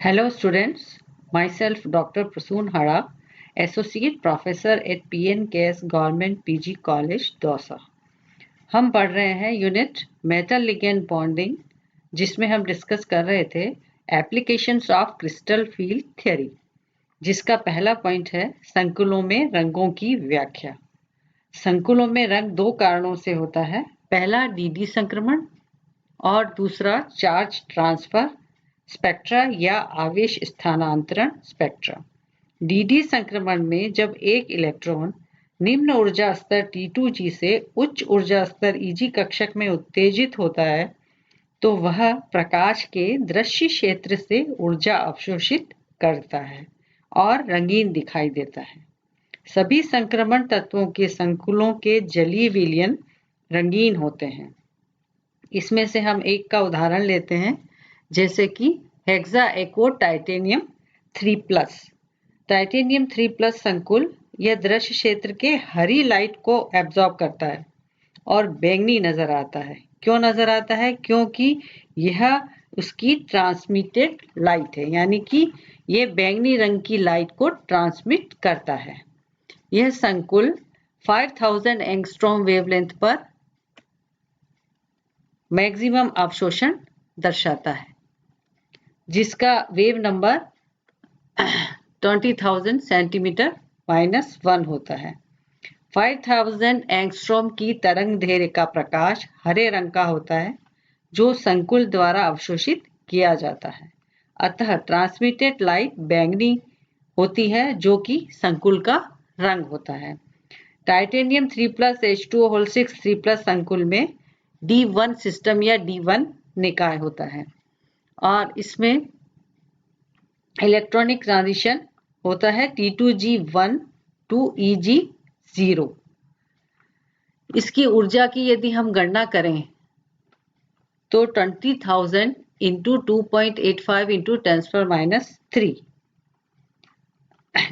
Hello students, myself Dr. Prasoon Hara, Associate Professor at PNKS Government PG College, Dausa। हम पढ़ रहे हैं unit metal ligand bonding, जिसमें हम डिस्कस कर रहे थे applications of crystal field theory, जिसका पहला पॉइंट है संकुलों में रंगों की व्याख्या। संकुलों में रंग दो कारणों से होता है, पहला डीडी संक्रमण और दूसरा चार्ज ट्रांसफर स्पेक्ट्रा या आवेश स्थानांतरण स्पेक्ट्रा। डीडी संक्रमण में जब एक इलेक्ट्रॉन निम्न ऊर्जा स्तर T2G से उच्च ऊर्जा स्तर Eg कक्षक में उत्तेजित होता है तो वह प्रकाश के दृश्य क्षेत्र से ऊर्जा अवशोषित करता है और रंगीन दिखाई देता है। सभी संक्रमण तत्वों के संकुलों के जलीय विलयन रंगीन होते हैं। इसमें से हम एक का उदाहरण लेते हैं, जैसे कि हेक्सा टाइटेनियम 3+। टाइटेनियम 3+ संकुल यह दृश्य क्षेत्र के हरी लाइट को एब्जॉर्ब करता है और बैंगनी नजर आता है। क्यों नजर आता है? क्योंकि यह उसकी ट्रांसमिटेड लाइट है, यानी कि यह बैंगनी रंग की लाइट को ट्रांसमिट करता है। यह संकुल 5000 एंगस्ट्रॉम वेवलेंथ पर मैक्सिमम अवशोषण दर्शाता है, जिसका वेव नंबर 20,000 सेंटीमीटर -1 होता है। 5000 एंगस्ट्रॉम की तरंग दैर्ध्य का प्रकाश हरे रंग का होता है, जो संकुल द्वारा अवशोषित किया जाता है। अतः ट्रांसमिटेड लाइट बैंगनी होती है, जो कि संकुल का रंग होता है। टाइटेनियम 3+ H2O6 3+ संकुल में D1 सिस्टम या D1 निकाय होता है और इसमें इलेक्ट्रॉनिक ट्रांजिशन होता है T2G1 to Eg0। इसकी ऊर्जा की यदि हम गणना करें तो 20,000 into 2.85 into 10⁻³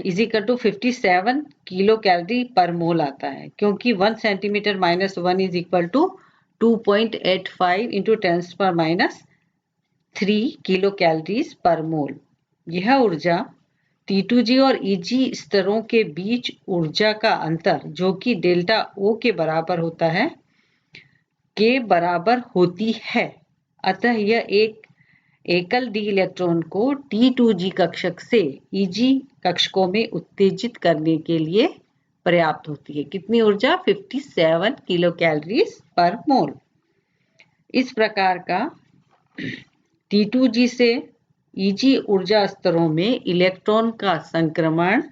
= 57 किलो कैलोरी पर मोल आता है, क्योंकि 1 सेंटीमीटर -1 = 2.85 into 10⁻³ किलो कैलोरीज पर मोल। यह ऊर्जा T2G और Eg स्तरों के बीच ऊर्जा का अंतर, जो कि डेल्टा O के बराबर होता है, के बराबर होती है। अतः यह एक एकल डी इलेक्ट्रॉन को T2G कक्षक से Eg कक्षकों में उत्तेजित करने के लिए पर्याप्त होती है। कितनी ऊर्जा? 57 किलो कैलोरीज पर मोल। इस प्रकार का T2G से Eg ऊर्जा स्तरों में इलेक्ट्रॉन का संक्रमण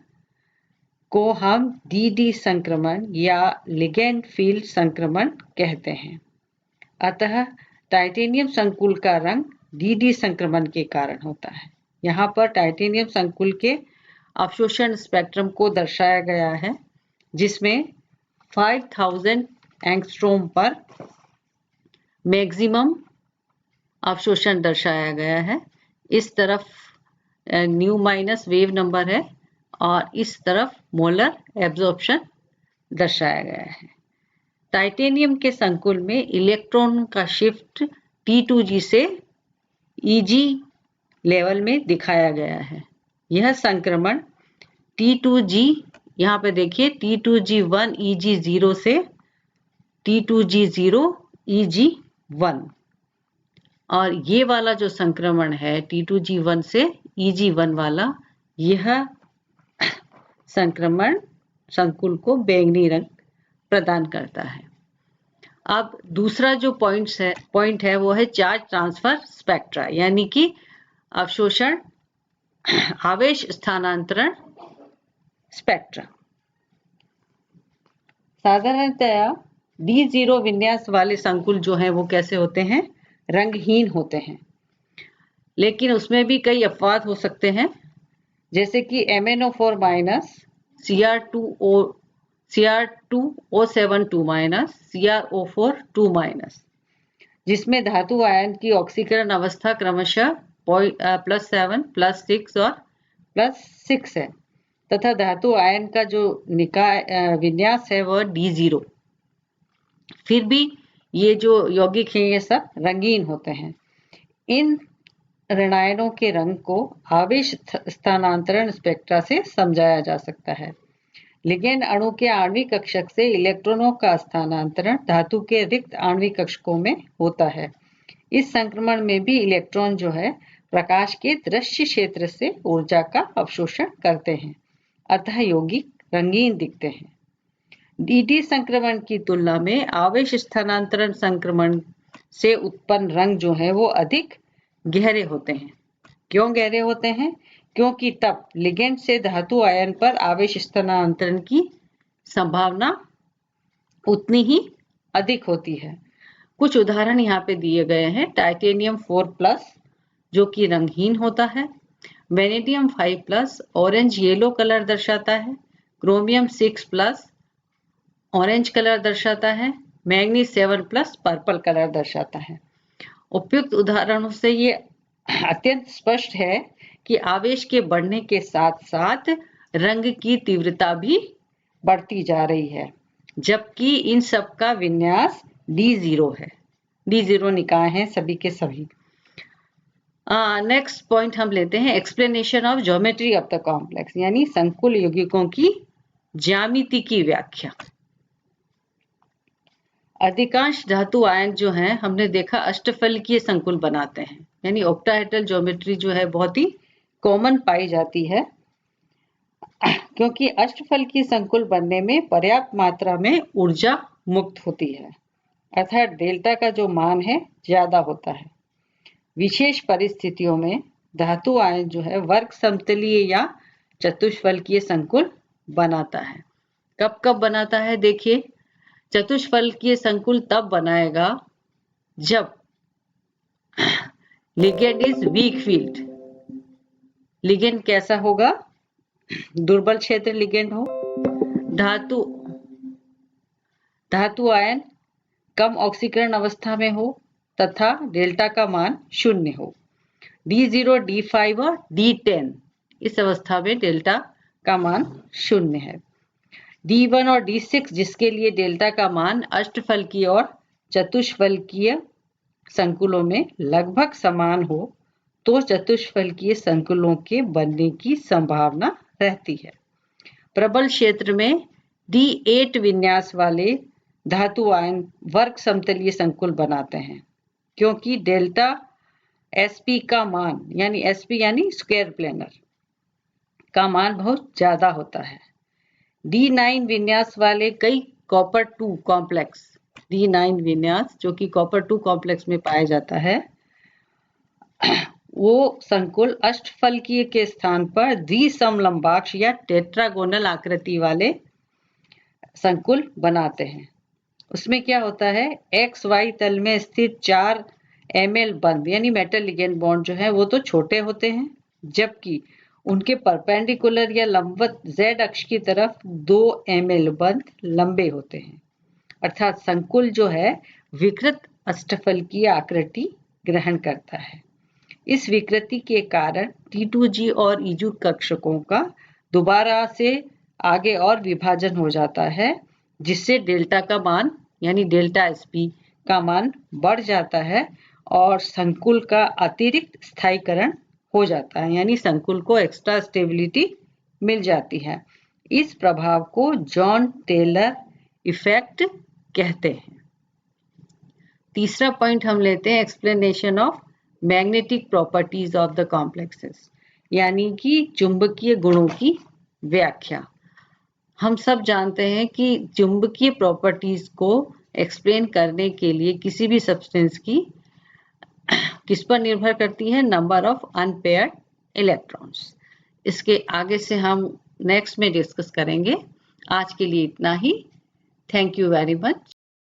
को हम DD संक्रमण या लिगेंड फील्ड संक्रमण कहते हैं। अतः टाइटेनियम संकुल का रंग DD संक्रमण के कारण होता है। यहाँ पर टाइटेनियम संकुल के अवशोषण स्पेक्ट्रम को दर्शाया गया है, जिसमें 5000 एंगस्ट्रॉम पर मैक्सिमम अवशोषण दर्शाया गया है। इस तरफ ν- वेव नंबर है और इस तरफ मोलर एब्जॉर्प्शन दर्शाया गया है। टाइटेनियम के संकुल में इलेक्ट्रॉन का शिफ्ट T2G से Eg लेवल में दिखाया गया है। यह संक्रमण T2G, यहाँ पे देखिए, T2G1 Eg0 से T2G0 Eg1, और ये वाला जो संक्रमण है T2G1 से Eg1 वाला, यह संक्रमण संकुल को बैंगनी रंग प्रदान करता है। अब दूसरा जो पॉइंट है वो है चार्ज ट्रांसफर स्पेक्ट्रा, यानी कि अवशोषण आवेश स्थानांतरण स्पेक्ट्रा। साधारणतया D0 विन्यास वाले संकुल जो हैं वो कैसे होते हैं? रंगहीन होते हैं, लेकिन उसमें भी कई अपवाद हो सकते हैं, जैसे कि MnO4- Cr2O72- CrO4 जिसमें धातु आयन की ऑक्सीकरण अवस्था क्रमशः +7, +6 और +6 है, तथा धातु आयन का जो निकाय विन्यास है वह D0। फिर भी ये जो यौगिक हैं ये सब रंगीन होते हैं। इन ऋणायनों के रंग को आवेश स्थानांतरण स्पेक्ट्रा से समझाया जा सकता है। लिगेंड अणु के आणविक कक्षक से इलेक्ट्रॉनों का स्थानांतरण धातु के रिक्त आणविक कक्षकों में होता है। इस संक्रमण में भी इलेक्ट्रॉन जो है प्रकाश के दृश्य क्षेत्र से ऊर्जा का अवशोषण करते हैं, अतः यौगिक रंगीन दिखते हैं। डीडी संक्रमण की तुलना में आवेश स्थानांतरण संक्रमण से उत्पन्न रंग जो है वो अधिक गहरे होते हैं। क्यों गहरे होते हैं? क्योंकि तब लिगेंड से धातु आयन पर आवेश स्थानांतरण की संभावना उतनी ही अधिक होती है। कुछ उदाहरण यहाँ पे दिए गए हैं। टाइटेनियम 4+ जो कि रंगहीन होता है, वेनेडियम 5+ ऑरेंज येलो कलर दर्शाता है, क्रोमियम 6+ ऑरेंज कलर दर्शाता है, मैग्नीज 7+ पर्पल कलर दर्शाता है। उपयुक्त उदाहरणों से ये अत्यंत स्पष्ट है कि आवेश के बढ़ने के साथ साथ रंग की तीव्रता भी बढ़ती जा रही है, जबकि इन सब का विन्यास D0 है। D0 निकाय हैं सभी के सभी। नेक्स्ट पॉइंट हम लेते हैं explanation of geometry of the complex, यानी संकुल यौगिकों की ज्यामिति की व्याख्या। अधिकांश धातु आयन जो हैं हमने देखा अष्टफलकीय संकुल बनाते हैं, यानी ऑक्टाहेड्रल ज्योमेट्री जो है बहुत ही कॉमन पाई जाती है, क्योंकि अष्टफलकीय संकुल बनने में पर्याप्त मात्रा में ऊर्जा मुक्त होती है, अर्थात डेल्टा का जो मान है ज्यादा होता है। विशेष परिस्थितियों में धातु आयन जो है वर्ग समतलीय या चतुष्फलकीय संकुल बनाता है। कब कब बनाता है? देखिए, चतुष्फलकीय संकुल तब बनाएगा जब ligand is weak field. Ligand कैसा होगा? दुर्बल क्षेत्र लिगेंड हो, धातु आयन कम ऑक्सीकरण अवस्था में हो तथा डेल्टा का मान 0 हो। D0, D5 और D10 इस अवस्था में डेल्टा का मान 0 है। D1 और D6 जिसके लिए डेल्टा का मान अष्टफलकीय और चतुष्फलकीय संकुलों में लगभग समान हो, तो चतुष्फलकीय संकुलों के बनने की संभावना रहती है। प्रबल क्षेत्र में D8 विन्यास वाले धातु आयन वर्ग समतलीय संकुल बनाते हैं, क्योंकि डेल्टा sp का मान यानी sp यानी स्क्वायर प्लेनर का मान बहुत ज्यादा होता है। D9 विन्यास वाले कई कॉपर 2 कॉम्प्लेक्स, D9 विन्यास जो कि कॉपर 2 कॉम्प्लेक्स में पाया जाता है, वो संकुल अष्टफलकीय के स्थान पर द्विसमलंबाक्ष या टेट्रागोनल आकृति वाले संकुल बनाते हैं। उसमें क्या होता है, XY तल में स्थित 4 ml बंध यानी मेटल लिगेंड बॉन्ड जो है वो तो छोटे होते हैं, जबकि उनके परपेंडिकुलर या लंबवत Z अक्ष की तरफ 2 ml बंध लंबे होते हैं, अर्थात संकुल जो है विकृत अष्टफलकीय आकृति ग्रहण करता है। इस विकृति के कारण T2G और EG कक्षकों का दोबारा से आगे और विभाजन हो जाता है, जिससे डेल्टा का मान यानी डेल्टा sp का मान बढ़ जाता है और संकुल का अतिरिक्त स्थायीकरण हो जाता है, यानी संकुल को एक्स्ट्रा स्टेबिलिटी मिल जाती है। इस प्रभाव को जॉन टेलर इफेक्ट कहते हैं। तीसरा पॉइंट हम लेते हैं explanation of magnetic properties of the complexes, यानी कि चुंबकीय गुणों की व्याख्या। हम सब जानते हैं कि चुंबकीय प्रॉपर्टीज को एक्सप्लेन करने के लिए किसी भी सब्सटेंस की किस पर निर्भर करती है? Number of unpaired electrons. इसके आगे से हम नेक्स्ट में डिस्कस करेंगे। आज के लिए इतना ही। Thank you very much.